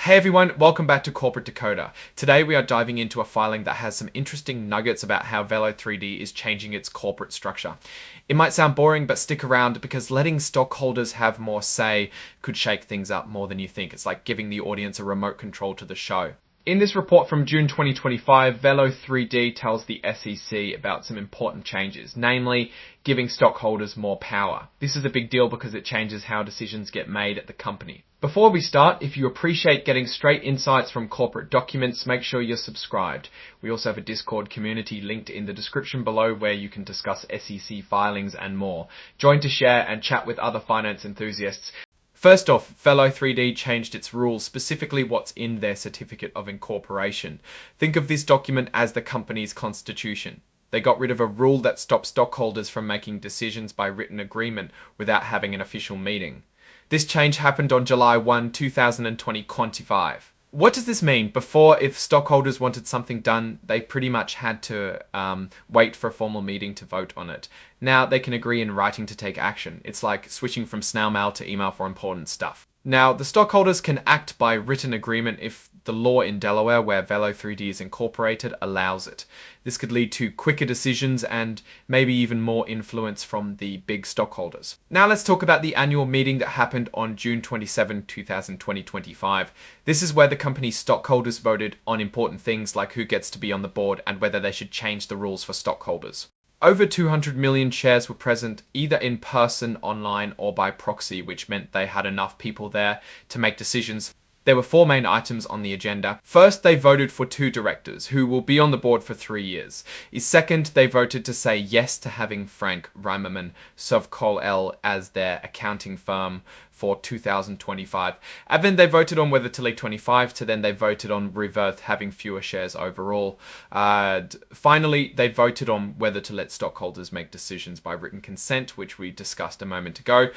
Hey everyone, welcome back to Corporate Decoder. Today we are diving into a filing that has some interesting nuggets about how Velo3D is changing its corporate structure. It might sound boring, but stick around because letting stockholders have more say could shake things up more than you think. It's like giving the audience a remote control to the show. In this report from June 2025, Velo3D tells the SEC about some important changes, namely giving stockholders more power. This is a big deal because it changes how decisions get made at the company. Before we start, if you appreciate getting straight insights from corporate documents, make sure you're subscribed. We also have a Discord community linked in the description below where you can discuss SEC filings and more. Join to share and chat with other finance enthusiasts. First off, Velo3D changed its rules, specifically what's in their certificate of incorporation. Think of this document as the company's constitution. They got rid of a rule that stops stockholders from making decisions by written agreement without having an official meeting. This change happened on July 1, 2025. What does this mean? Before, if stockholders wanted something done, they pretty much had to wait for a formal meeting to vote on it. Now they can agree in writing to take action. It's like switching from snail mail to email for important stuff. Now, the stockholders can act by written agreement if the law in Delaware, where Velo3D is incorporated, allows it. This could lead to quicker decisions and maybe even more influence from the big stockholders. Now let's talk about the annual meeting that happened on June 27, 2025. This is where the company's stockholders voted on important things like who gets to be on the board and whether they should change the rules for stockholders. Over 200 million shares were present either in person, online, or by proxy, which meant they had enough people there to make decisions. There were four main items on the agenda. First, they voted for 2 directors who will be on the board for 3 years. Second, they voted to say yes to having Frank Reimerman Sovkol as their accounting firm for 2025. And then they voted on whether to leave 25 to then they voted on reverse having fewer shares overall. Finally, they voted on whether to let stockholders make decisions by written consent, which we discussed a moment ago.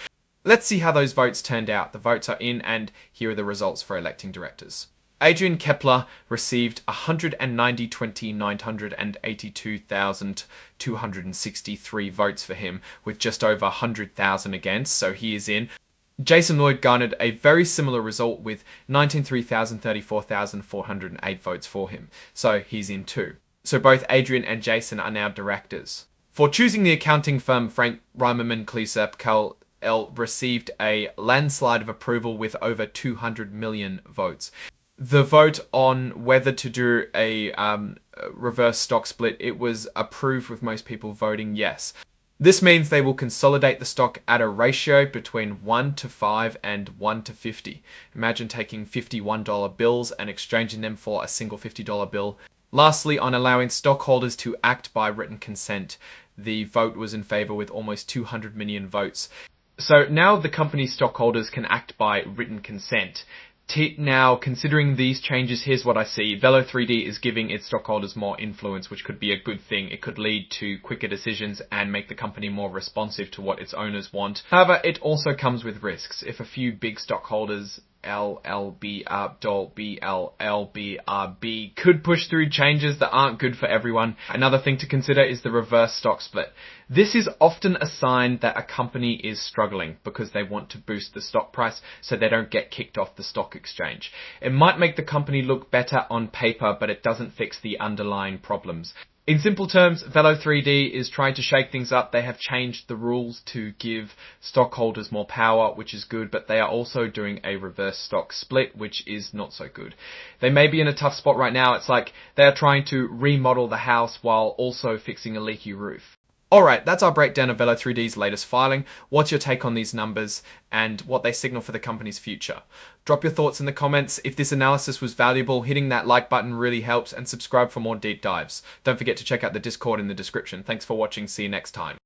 Let's see how those votes turned out. The votes are in and here are the results for electing directors. Adrian Kepler received 192,982,263 votes for him, with just over 100,000 against, so he is in. Jason Lloyd garnered a very similar result with 34,408 votes for him, so he's in too. So both Adrian and Jason are now directors. For choosing the accounting firm, Frank Reimerman Sovkol received a landslide of approval with over 200 million votes. The vote on whether to do a reverse stock split, it was approved with most people voting yes. This means they will consolidate the stock at a ratio between 1:5 and 1:50. Imagine taking $51 bills and exchanging them for a single $50 bill. Lastly, on allowing stockholders to act by written consent, the vote was in favor with almost 200 million votes. So now the company's stockholders can act by written consent. Now, considering these changes, here's what I see. Velo3D is giving its stockholders more influence, which could be a good thing. It could lead to quicker decisions and make the company more responsive to what its owners want. However, it also comes with risks. If a few big stockholders LLBRB could push through changes that aren't good for everyone. Another thing to consider is the reverse stock split. This is often a sign that a company is struggling because they want to boost the stock price so they don't get kicked off the stock exchange. It might make the company look better on paper, but it doesn't fix the underlying problems. In simple terms, Velo3D is trying to shake things up. They have changed the rules to give stockholders more power, which is good, but they are also doing a reverse stock split, which is not so good. They may be in a tough spot right now. It's like they are trying to remodel the house while also fixing a leaky roof. Alright, that's our breakdown of Velo3D's latest filing. What's your take on these numbers and what they signal for the company's future? Drop your thoughts in the comments. If this analysis was valuable, hitting that like button really helps, and subscribe for more deep dives. Don't forget to check out the Discord in the description. Thanks for watching. See you next time.